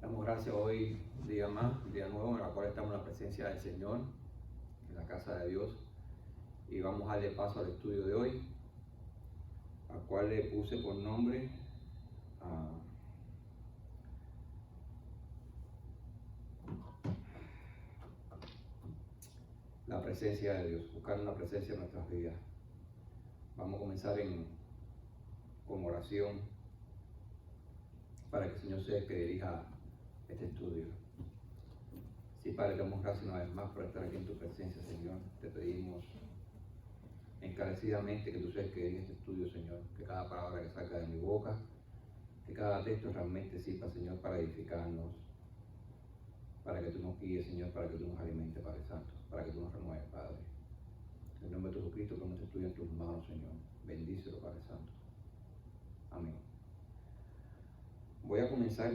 Damos gracias hoy, un día más, un día nuevo, en el cual estamos en la presencia del Señor, en la casa de Dios. Y vamos a darle paso al estudio de hoy, al cual le puse por nombre la presencia de Dios, buscar una presencia en nuestras vidas. Vamos a comenzar con oración para que el Señor sea el que dirija este estudio. Sí, Padre, te damos gracias una vez más por estar aquí en tu presencia, Señor. Te pedimos encarecidamente que tú seas el que dirija este estudio, Señor. Que cada palabra que salga de mi boca, que cada texto realmente sirva, Señor, para edificarnos, para que tú nos guíes, Señor, para que tú nos alimentes, Padre Santo, para que tú nos renueves, Padre. En el nombre de Jesucristo, que este estudio en tus manos, Señor. Bendícelo, Padre Santo. Amén. Voy a comenzar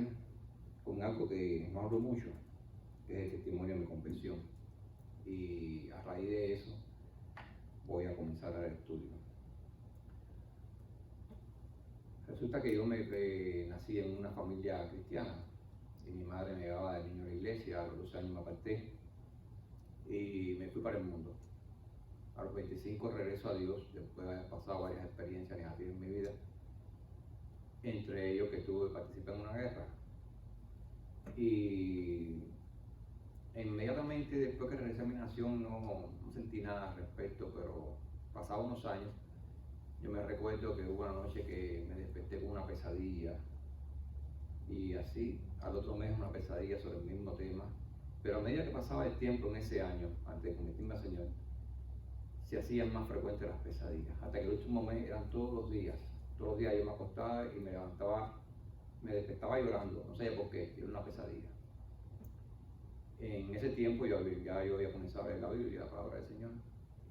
con algo que no hablo mucho, que es el testimonio de mi conversión. Y a raíz de eso, voy a comenzar el estudio. Resulta que yo nací en una familia cristiana y mi madre me llevaba de niño a la iglesia. A los 12 años me aparté y me fui para el mundo. A los 25 regreso a Dios después de haber pasado varias experiencias negativas en mi vida, entre ellos que participé en una guerra. Y inmediatamente después que regresé a mi nación no sentí nada al respecto, pero pasados unos años yo me recuerdo que hubo una noche que me desperté con una pesadilla, y así al otro mes una pesadilla sobre el mismo tema. Pero a medida que pasaba el tiempo en ese año, antes de convertirme al Señor, se hacían más frecuentes las pesadillas, hasta que el último mes eran todos los días yo me acostaba y me levantaba, me despertaba llorando, no sabía por qué, era una pesadilla. En ese tiempo yo había comenzado a leer la Biblia, la palabra del Señor,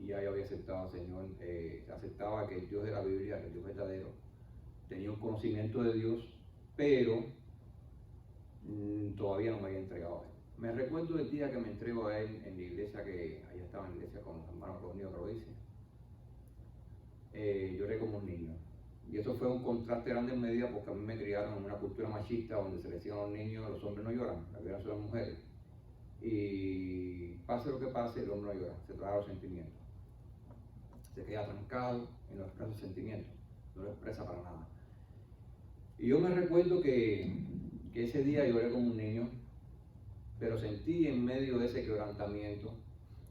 y ya yo había aceptado al Señor, aceptaba que el Dios de la Biblia, el Dios verdadero, tenía un conocimiento de Dios, pero todavía no me había entregado a Él. Me recuerdo del día que me entrego a Él en la iglesia, que allá estaba en la iglesia con los hermanos reunidos que lo hice. Lloré como un niño. Y eso fue un contraste grande en medida porque a mí me criaron en una cultura machista donde se le decían a los niños: los hombres no lloran, las lloran son las mujeres. Y pase lo que pase, el hombre no llora, se traga los sentimientos. Se queda trancado y no expresa sentimientos, no lo expresa para nada. Y yo me recuerdo que ese día lloré como un niño, pero sentí en medio de ese quebrantamiento,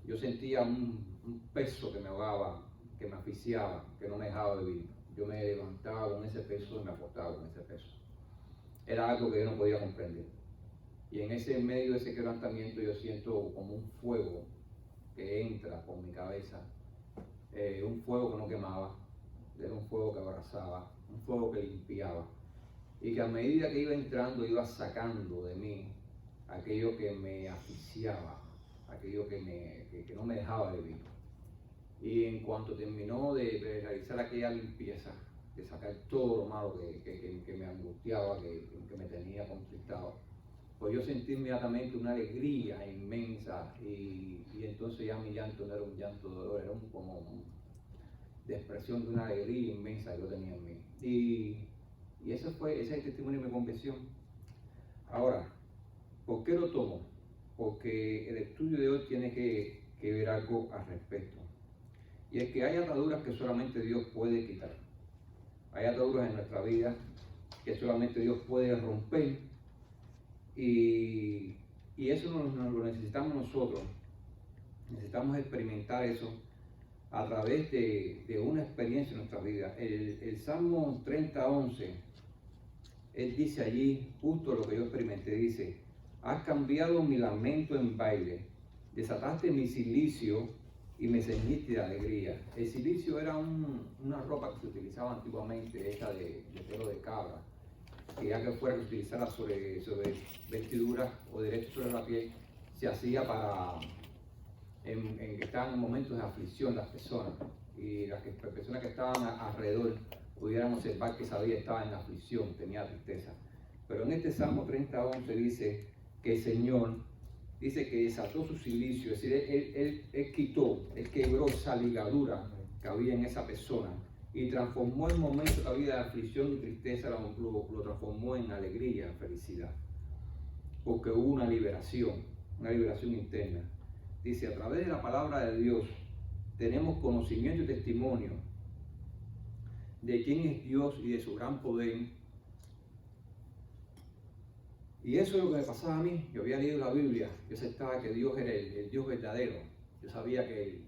yo sentía un peso que me ahogaba, que me asfixiaba, que no me dejaba vivir. Yo me levantaba con ese peso y me acostaba con ese peso. Era algo que yo no podía comprender. Y en ese medio de ese quebrantamiento yo siento como un fuego que entra por mi cabeza, un fuego que no quemaba, era un fuego que abrazaba, un fuego que limpiaba, y que a medida que iba entrando iba sacando de mí aquello que me asfixiaba, aquello que no me dejaba vivir. Y en cuanto terminó de realizar aquella limpieza, de sacar todo lo malo que me angustiaba, que me tenía contristado, pues yo sentí inmediatamente una alegría inmensa, y entonces ya mi llanto no era un llanto de dolor, era como de expresión de una alegría inmensa que yo tenía en mí. Y ese es el testimonio de mi conversión. Ahora, ¿por qué lo tomo? Porque el estudio de hoy tiene que ver algo al respecto. Y es que hay ataduras que solamente Dios puede quitar. Hay ataduras en nuestra vida que solamente Dios puede romper. Y eso lo necesitamos nosotros. Necesitamos experimentar eso a través de una experiencia en nuestra vida. El Salmo 30:11, él dice allí justo lo que yo experimenté. Dice: has cambiado mi lamento en baile, desataste mi cilicio y me ceñiste de alegría. El cilicio era una ropa que se utilizaba antiguamente, hecha de pelo de cabra, que ya que fuera que se utilizara sobre vestiduras o derecho sobre la piel, se hacía para que estaban en momentos de aflicción las personas, y las personas que estaban alrededor pudieran observar que esa vida estaba en aflicción, tenía tristeza. Pero en este Salmo 30:11 dice que el Señor dice que desató su cilicio, es decir, él quebró esa ligadura que había en esa persona y transformó el momento de la vida de aflicción y tristeza, lo transformó en alegría, en felicidad. porque hubo una liberación interna. Dice, a través de la palabra de Dios tenemos conocimiento y testimonio de quién es Dios y de su gran poder. Y eso es lo que me pasaba a mí. Yo había leído la Biblia, yo aceptaba que Dios era el Dios verdadero. Yo sabía que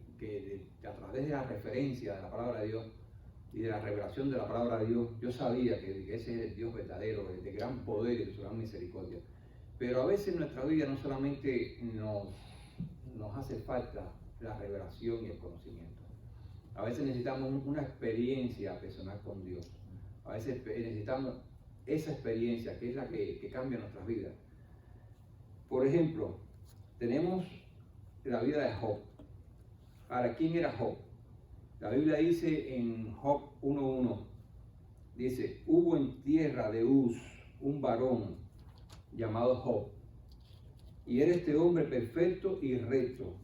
a través de la referencia de la palabra de Dios y de la revelación de la palabra de Dios, yo sabía que ese es el Dios verdadero, de gran poder y de su gran misericordia. Pero a veces en nuestra vida no solamente nos hace falta la revelación y el conocimiento. A veces necesitamos una experiencia personal con Dios. A veces necesitamos esa experiencia que es la que cambia nuestras vidas. Por ejemplo, tenemos la vida de Job. Ahora, ¿quién era Job? La Biblia dice en Job 1:1, dice, hubo en tierra de Uz un varón llamado Job, y era este hombre perfecto y recto,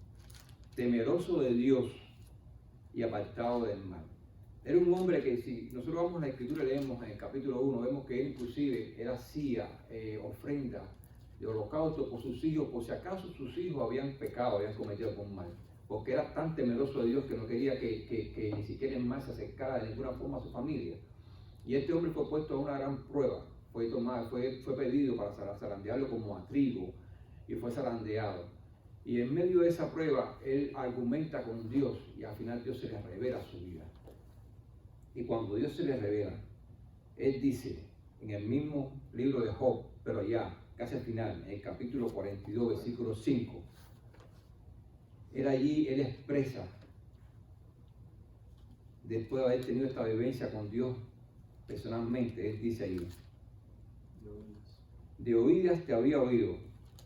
temeroso de Dios y apartado del mal. Era un hombre que, si nosotros vamos a la escritura y leemos en el capítulo 1, vemos que él inclusive él hacía ofrenda de holocausto por sus hijos, por si acaso sus hijos habían pecado, habían cometido algún mal, porque era tan temeroso de Dios que no quería que ni siquiera el mal se acercara de ninguna forma a su familia. Y este hombre fue puesto a una gran prueba, fue pedido para zarandearlo como a trigo, y fue zarandeado. Y en medio de esa prueba, él argumenta con Dios, y al final Dios se le revela su vida. Y cuando Dios se le revela, él dice, en el mismo libro de Job, pero ya casi al final, en el capítulo 42, versículo 5, él expresa, después de haber tenido esta vivencia con Dios personalmente, él dice ahí, de oídas te había oído,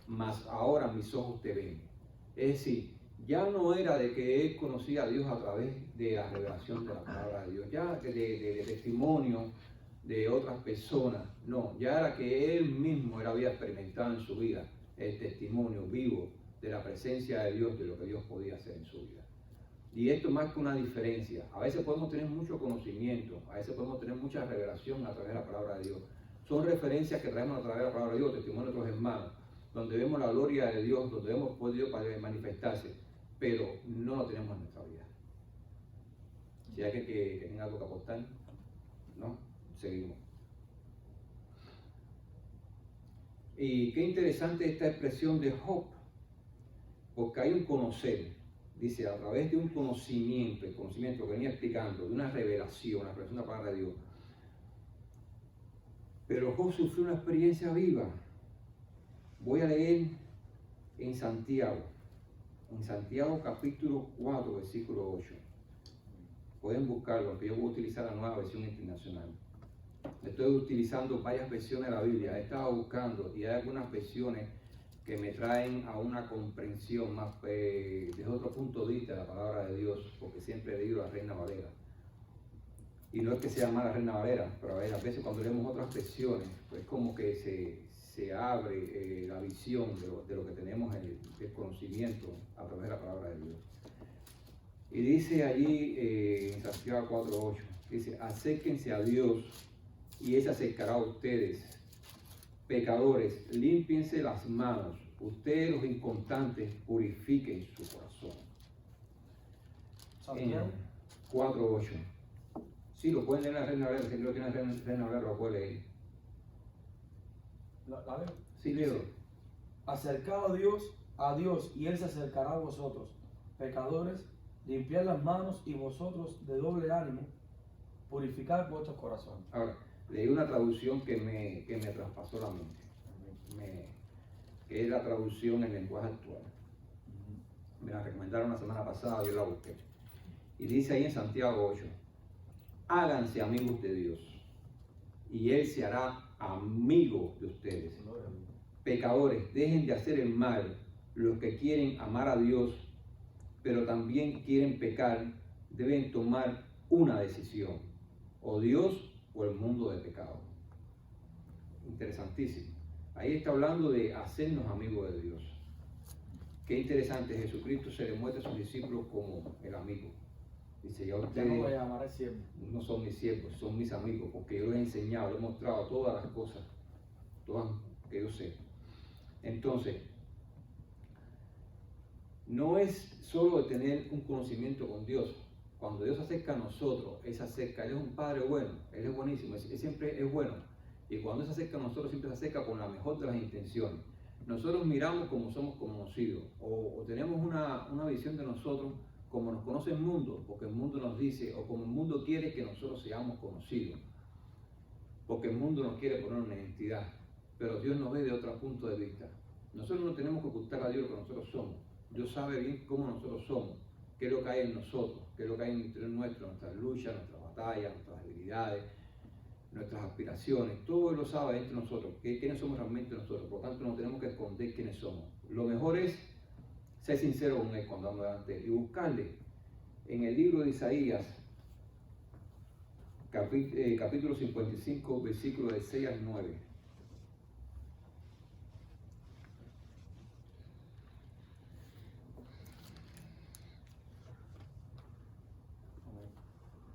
mas ahora mis ojos te ven. Es decir, ya no era de que él conocía a Dios a través de la revelación de la palabra de Dios, ya de testimonio de otras personas, no, ya era que él mismo había experimentado en su vida el testimonio vivo de la presencia de Dios, de lo que Dios podía hacer en su vida. Y esto marca una diferencia. A veces podemos tener mucho conocimiento, a veces podemos tener mucha revelación a través de la palabra de Dios. Son referencias que traemos a través de la palabra de Dios, testimonio de otros hermanos, donde vemos la gloria de Dios, donde vemos por Dios para manifestarse, pero no lo tenemos en nuestra vida. Si hay que tenga algo que aportar, ¿no? Seguimos. Y qué interesante esta expresión de Job, porque hay un conocer, dice, a través de un conocimiento, el conocimiento que venía explicando, de una revelación, la palabra de Dios. Pero Job sufrió una experiencia viva. Voy a leer en Santiago capítulo 4, versículo 8. Pueden buscarlo, aunque yo voy a utilizar la nueva versión internacional. Estoy utilizando varias versiones de la Biblia, he estado buscando y hay algunas versiones que me traen a una comprensión más desde otro punto de vista de la palabra de Dios, porque siempre he leído la Reina Valera. Y no es que sea mala Reina Valera, pero a veces cuando leemos otras versiones, pues como que se abre la visión de lo que tenemos en el conocimiento a través de la palabra de Dios. Y dice allí en Santiago 4:8, dice, acérquense a Dios y Él se acercará a ustedes. Pecadores, límpiense las manos. Ustedes los inconstantes, purifiquen su corazón. Santiago 4:8. Sí, lo pueden leer en la Reina Valera, si no lo tienen en la Reina Valera, lo pueden leer. ¿La leo? Sí, leo. Acercaos a Dios y Él se acercará a vosotros. Pecadores, limpiad las manos y vosotros de doble ánimo, purificad vuestros corazones. Ahora, leí una traducción que me traspasó la mente, que es la traducción en lenguaje actual. Me la recomendaron la semana pasada, yo la busqué. Y dice ahí en Santiago 8, háganse amigos de Dios y Él se hará amigo de ustedes. Pecadores, dejen de hacer el mal. Los que quieren amar a Dios, pero también quieren pecar, deben tomar una decisión, o Dios o el mundo de pecado. Interesantísimo. Ahí está hablando de hacernos amigos de Dios. Qué interesante, Jesucristo se le muestra a sus discípulos como el amigo. Dice, ya ustedes no voy a llamar siervo. No son mis siervos, son mis amigos, porque yo les he enseñado, les he mostrado todas las cosas, todas que yo sé. Entonces, no es solo de tener un conocimiento con Dios. Cuando Dios se acerca a nosotros, Él se acerca, Él es un Padre bueno, Él es buenísimo, Él siempre es bueno. Y cuando Él se acerca a nosotros, siempre se acerca con la mejor de las intenciones. Nosotros miramos como somos conocidos, o tenemos una visión de nosotros como nos conoce el mundo, porque el mundo nos dice, o como el mundo quiere que nosotros seamos conocidos, porque el mundo nos quiere poner una identidad, pero Dios nos ve de otro punto de vista. Nosotros no tenemos que ocultar a Dios lo que nosotros somos. Dios sabe bien cómo nosotros somos, qué es lo que hay en nosotros, qué es lo que hay en el interior nuestro, nuestras luchas, nuestras batallas, nuestras debilidades, nuestras aspiraciones. Todo Él lo sabe dentro de nosotros, quiénes somos realmente nosotros. Por lo tanto, no tenemos que esconder quiénes somos. Lo mejor es ser sincero con Él cuando vamos delante de Él y buscarle. En el libro de Isaías, capítulo 55, versículos de 6 al 9.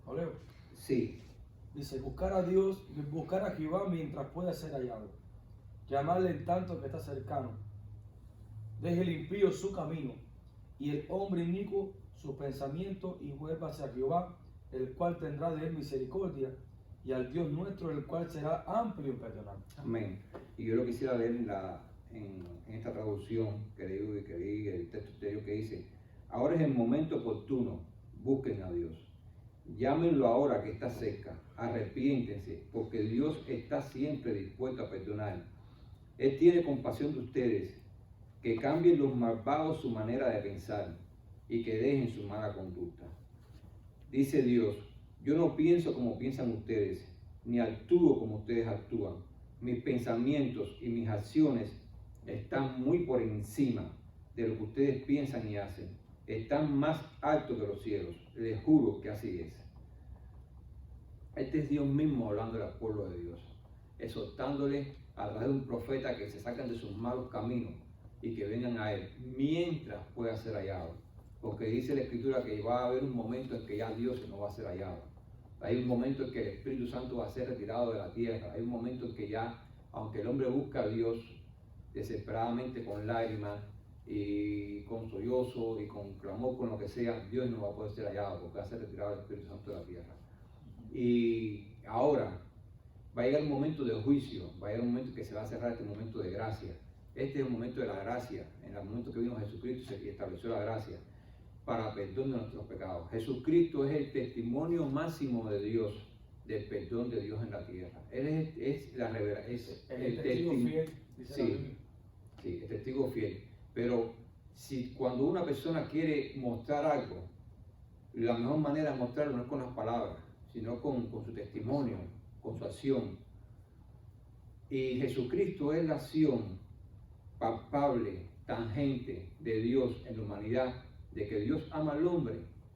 ¿Lo leo? Sí. Dice, buscar a Dios, buscar a Jehová mientras pueda ser hallado. Llamarle en tanto que está cercano. Deje el impío su camino y el hombre inicuo su pensamiento y vuelva hacia Jehová, el cual tendrá de él misericordia, y al Dios nuestro, el cual será amplio en perdonar. Amén. Y yo lo quisiera leer en esta traducción que leí el texto anterior que dice: ahora es el momento oportuno, busquen a Dios. Llámenlo ahora que está cerca, arrepiéntense, porque Dios está siempre dispuesto a perdonar. Él tiene compasión de ustedes, que cambien los malvados su manera de pensar y que dejen su mala conducta. Dice Dios: yo no pienso como piensan ustedes, ni actúo como ustedes actúan. Mis pensamientos y mis acciones están muy por encima de lo que ustedes piensan y hacen. Están más altos que los cielos. Les juro que así es. Este es Dios mismo hablando al pueblo de Dios, exhortándole a través de un profeta que se sacan de sus malos caminos y que vengan a Él mientras pueda ser hallado. Porque dice la Escritura que va a haber un momento en que ya Dios no va a ser hallado. Hay un momento en que el Espíritu Santo va a ser retirado de la tierra. Hay un momento en que ya, aunque el hombre busca a Dios desesperadamente con lágrimas y con sollozo y con clamor, con lo que sea, Dios no va a poder ser hallado porque va a ser retirado el Espíritu Santo de la tierra. Y ahora va a llegar un momento de juicio, va a llegar un momento en que se va a cerrar este momento de gracia. Este es el momento de la gracia, en el momento que vino Jesucristo y estableció la gracia para perdón de nuestros pecados. Jesucristo es el testimonio máximo de Dios, del perdón de Dios en la tierra. Él es el testigo fiel, dice la Biblia. Sí, el testigo fiel. Pero cuando una persona quiere mostrar algo, la mejor manera de mostrarlo no es con las palabras, sino con su testimonio, con su acción. Y Jesucristo es la acción palpable, tangente de Dios en la humanidad, de que Dios ama al hombre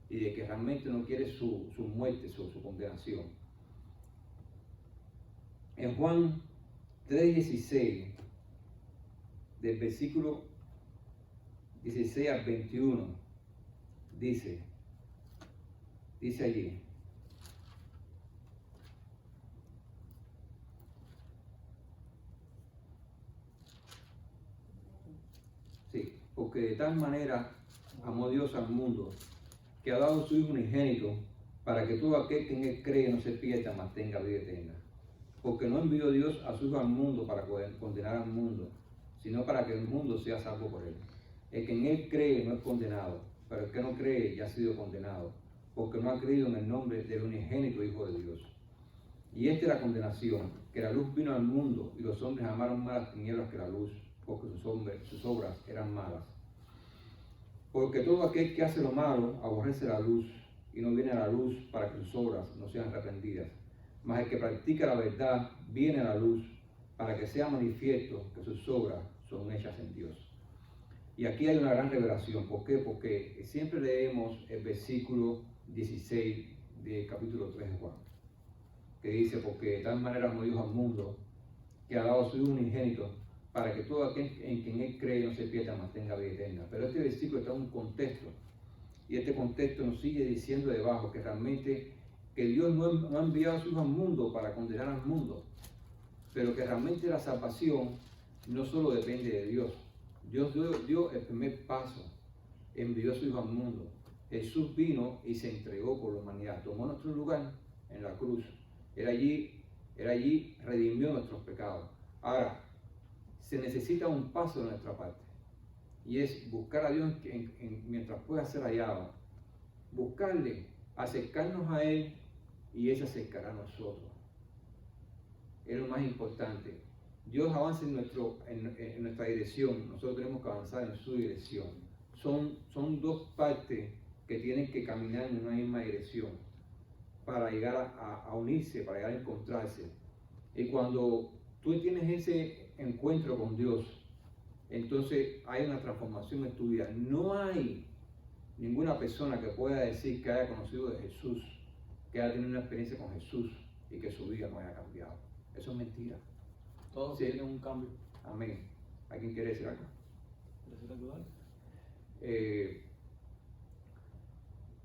y de que realmente no quiere su muerte, su condenación. En Juan 3:16, del versículo 16 al 21, dice allí: sí, porque de tal manera amó Dios al mundo, que ha dado su Hijo unigénito, para que todo aquel que en Él cree no se pierda, mas tenga vida eterna. Porque no envió Dios a su Hijo al mundo para condenar al mundo, sino para que el mundo sea salvo por Él. El que en Él cree no es condenado, pero el que no cree ya ha sido condenado, porque no ha creído en el nombre del unigénito Hijo de Dios. Y esta es la condenación, que la luz vino al mundo, y los hombres amaron más las tinieblas que la luz, porque sus obras eran malas. Porque todo aquel que hace lo malo aborrece la luz, y no viene a la luz para que sus obras no sean reprendidas. Mas el que practica la verdad viene a la luz, para que sea manifiesto que sus obras son hechas en Dios. Y aquí hay una gran revelación. ¿Por qué? Porque siempre leemos el versículo 16 del capítulo 3 de Juan, que dice: porque de tal manera amó Dios al mundo, que ha dado a su Hijo unigénito, para que todo aquel en quien Él cree no se pierda, mas tenga vida eterna. Pero este versículo está en un contexto, y este contexto nos sigue diciendo debajo que realmente que Dios no ha enviado a su Hijo al mundo para condenar al mundo, pero que realmente la salvación no solo depende de Dios. Dios dio el primer paso, envió a su Hijo al mundo. Jesús vino y se entregó por la humanidad, tomó nuestro lugar en la cruz. Él allí redimió nuestros pecados. Ahora, se necesita un paso de nuestra parte, y es buscar a Dios mientras pueda ser hallado. Buscarle, acercarnos a Él, y Él se acercará a nosotros. Es lo más importante. Dios avanza en nuestra dirección, nosotros tenemos que avanzar en su dirección. Son dos partes que tienen que caminar en una misma dirección para llegar a unirse, para llegar a encontrarse. Y cuando tú tienes ese encuentro con Dios, entonces hay una transformación en tu vida. No hay ninguna persona que pueda decir que haya conocido de Jesús, que haya tenido una experiencia con Jesús y que su vida no haya cambiado. Eso es mentira. Todos Sí. tienen un cambio. Amén. ¿Alguien quiere decir algo? ¿Quieres ayudar?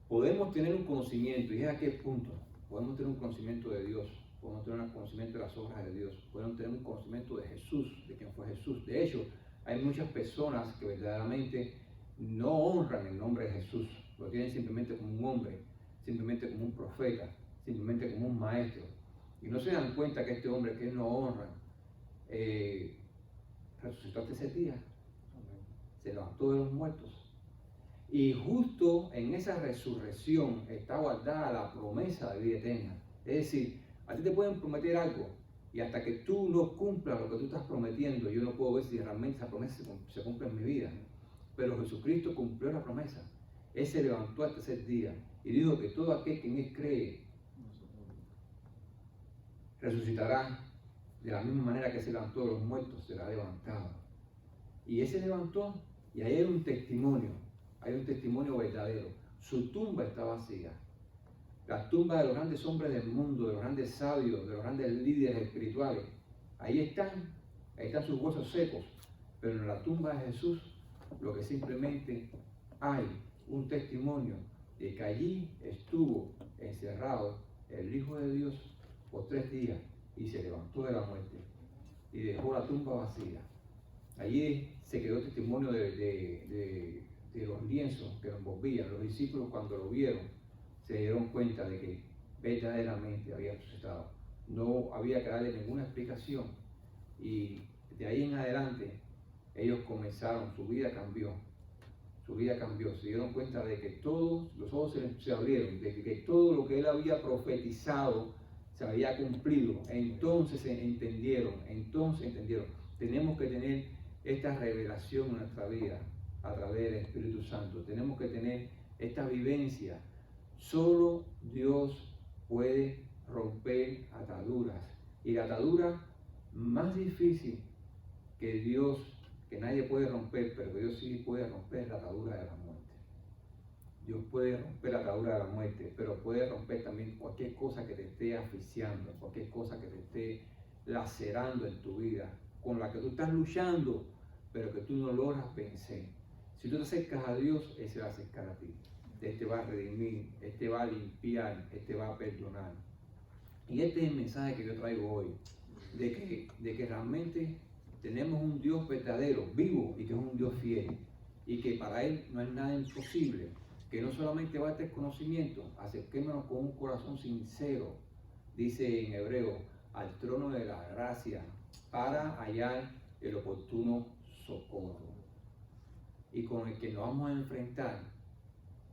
Podemos tener un conocimiento, y es a qué punto. Podemos tener un conocimiento de Dios, podemos tener un conocimiento de las obras de Dios, podemos tener un conocimiento de Jesús, de quién fue Jesús. De hecho, hay muchas personas que verdaderamente no honran el nombre de Jesús, lo tienen simplemente como un hombre, simplemente como un profeta, simplemente como un maestro, y no se dan cuenta que este hombre que no honran resucitó hasta ese día, se levantó de los muertos. Y justo en esa resurrección está guardada la promesa de vida eterna. Es decir, a ti te pueden prometer algo, y hasta que tú no cumplas lo que tú estás prometiendo, yo no puedo ver si realmente esa promesa se cumple en mi vida. Pero Jesucristo cumplió la promesa. Él se levantó al tercer día y dijo que todo aquel que en Él cree resucitará de la misma manera que se levantó de los muertos, será levantado. Y Él se levantó, y ahí hay un testimonio verdadero. Su tumba está vacía. Las tumbas de los grandes hombres del mundo, de los grandes sabios, de los grandes líderes espirituales, ahí están sus huesos secos. Pero en la tumba de Jesús, lo que simplemente hay un testimonio de que allí estuvo encerrado el Hijo de Dios por 3 días y se levantó de la muerte y dejó la tumba vacía. Allí se quedó testimonio de los lienzos que lo envolvían. Los discípulos, cuando lo vieron, se dieron cuenta de que verdaderamente había resucitado. No había que darle ninguna explicación, y de ahí en adelante ellos comenzaron, su vida cambió, se dieron cuenta de que todos los ojos se abrieron, de que todo lo que él había profetizado se había cumplido. Entonces entendieron. Tenemos que tener esta revelación en nuestra vida a través del Espíritu Santo. Tenemos que tener esta vivencia. Solo Dios puede romper ataduras, y la atadura más difícil que nadie puede romper, pero que Dios sí puede romper, la atadura de la muerte. Dios puede romper la atadura de la muerte, pero puede romper también cualquier cosa que te esté asfixiando, cualquier cosa que te esté lacerando en tu vida, con la que tú estás luchando, pero que tú no logras vencer. Si tú te acercas a Dios, Él se va a acercar a ti. Él te va a redimir, Él te va a limpiar, Él te va a perdonar. Y este es el mensaje que yo traigo hoy, de que realmente tenemos un Dios verdadero, vivo, y que es un Dios fiel, y que para Él no hay nada imposible, que no solamente va a tener conocimiento. Acerquémonos con un corazón sincero, dice en hebreo, al trono de la gracia, para hallar el oportuno socorro. Y con el que nos vamos a enfrentar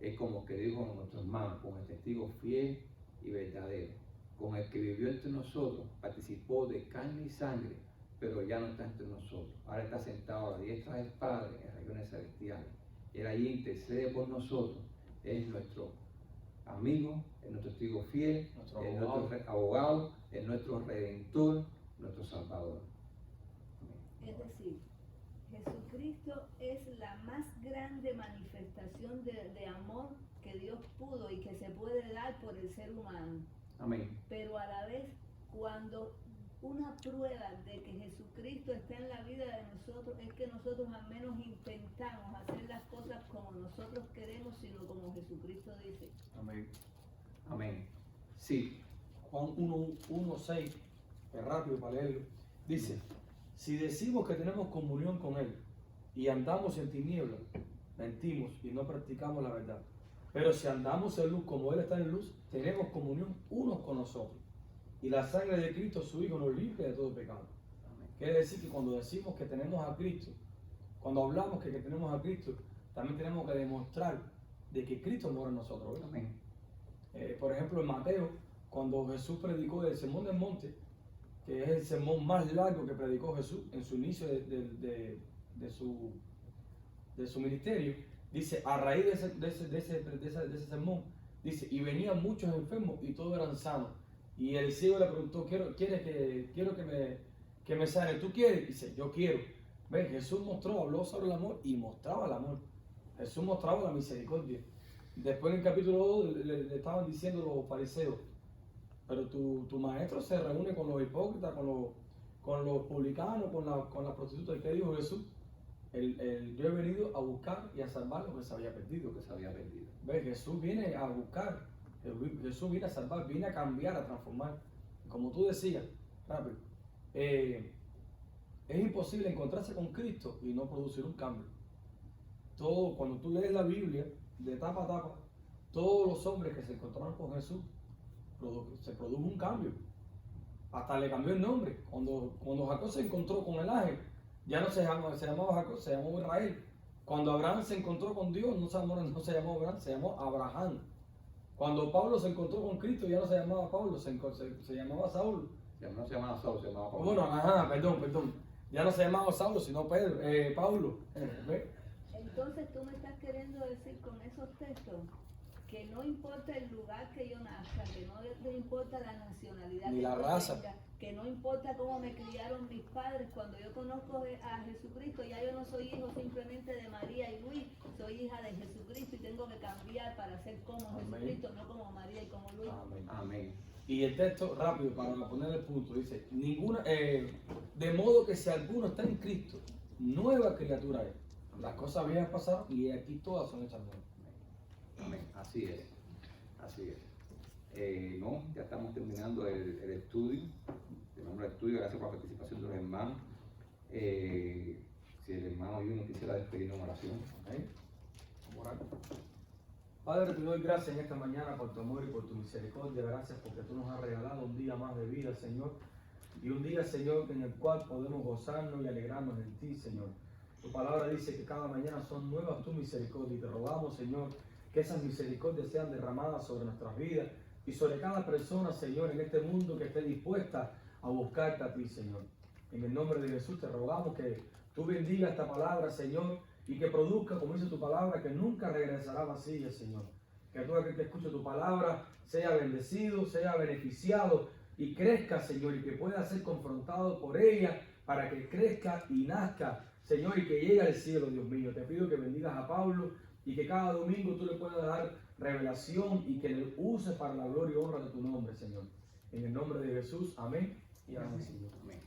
es como que dijo nuestro hermano, con el testigo fiel y verdadero, con el que vivió entre nosotros, participó de carne y sangre, pero ya no está entre nosotros. Ahora está sentado a la diestra del Padre en regiones celestiales. Él allí intercede por nosotros. Es nuestro amigo, es nuestro testigo fiel, es nuestro abogado, es nuestro redentor, nuestro salvador. Es decir, Jesucristo es la más grande manifestación de amor que Dios pudo y que se puede dar por el ser humano. Amén. Pero a la vez, cuando una prueba de que Jesucristo está en la vida de nosotros es que nosotros al menos intentamos hacer las cosas como nosotros queremos, sino como Jesucristo dice. Amén. Amén. Sí. Juan 1:6, es rápido para leerlo. Dice: Si decimos que tenemos comunión con Él y andamos en tinieblas, mentimos y no practicamos la verdad. Pero si andamos en luz como Él está en luz, tenemos comunión unos con nosotros. Y la sangre de Cristo, su Hijo, nos limpia de todo pecado. Quiere decir que cuando decimos que tenemos a Cristo, cuando hablamos que tenemos a Cristo, también tenemos que demostrar de que Cristo mora en nosotros, ¿verdad? Amén. Por ejemplo, en Mateo, cuando Jesús predicó el Sermón del Monte, que es el sermón más largo que predicó Jesús en su inicio de su ministerio, dice, a raíz de ese sermón, dice, y venían muchos enfermos y todos eran sanos. Y el ciego le preguntó, quiero que me sane, ¿tú quieres? Dice, yo quiero. ¿Ves? Jesús habló sobre el amor y mostraba el amor. Jesús mostraba la misericordia. Después en el capítulo 2 le estaban diciendo los fariseos, pero tu maestro se reúne con los hipócritas, con los publicanos, con las prostitutas. ¿Qué dijo Jesús? Yo he venido a buscar y a salvar lo que se había perdido. Lo que se había perdido. ¿Ves? Jesús viene a buscar, Jesús viene a salvar, viene a cambiar, a transformar. Como tú decías, rápido, es imposible encontrarse con Cristo y no producir un cambio. Cuando tú lees la Biblia, de tapa a tapa, todos los hombres que se encontraron con Jesús, se produjo un cambio. Hasta le cambió el nombre. Cuando Jacob se encontró con el ángel, ya no se llamaba Jacob, se llamó Israel. Cuando Abraham se encontró con Dios, no se llamó Abraham, se llamó Abraham. Cuando Pablo se encontró con Cristo, ya no se llamaba Pablo, se llamaba Saulo. No se llamaba Saulo, se llamaba Pablo. Bueno, perdón. Ya no se llamaba Saulo, sino Pablo. ¿Ves? Entonces tú me estás queriendo decir con esos textos que no importa el lugar que yo nazca, que no le importa la nacionalidad Ni que la yo raza. tenga, que no importa cómo me criaron mis padres, cuando yo conozco a Jesucristo, ya yo no soy hijo simplemente de María y Luis, soy hija de Jesucristo y tengo que cambiar para ser como Amén. Jesucristo, no como María y como Luis. Amén. Amén. Y el texto, rápido, para poner el punto, dice, de modo que si alguno está en Cristo, nueva criatura es. Las cosas viejas pasaron y aquí todas son hechas nuevas. Amén. Así es. Así es. Ya estamos terminando el estudio. Terminamos el estudio. Gracias por la participación de los hermanos. Si el hermano Junior quisiera despedirnos en oración. Amén. Vamos a orar. Padre, te doy gracias en esta mañana por tu amor y por tu misericordia. Gracias porque tú nos has regalado un día más de vida, Señor. Y un día, Señor, en el cual podemos gozarnos y alegrarnos en ti, Señor. Tu palabra dice que cada mañana son nuevas tu misericordia y te rogamos, Señor, que esas misericordias sean derramadas sobre nuestras vidas y sobre cada persona, Señor, en este mundo que esté dispuesta a buscarte a ti, Señor. En el nombre de Jesús te rogamos que tú bendigas esta palabra, Señor, y que produzca, como dice tu palabra, que nunca regresará vacía, Señor. Que todo aquel que escuche tu palabra sea bendecido, sea beneficiado y crezca, Señor, y que pueda ser confrontado por ella para que crezca y nazca, Señor, y que llegue al cielo, Dios mío. Te pido que bendigas a Pablo y que cada domingo tú le puedas dar revelación y que le uses para la gloria y honra de tu nombre, Señor. En el nombre de Jesús, amén y amén, Señor. Amén.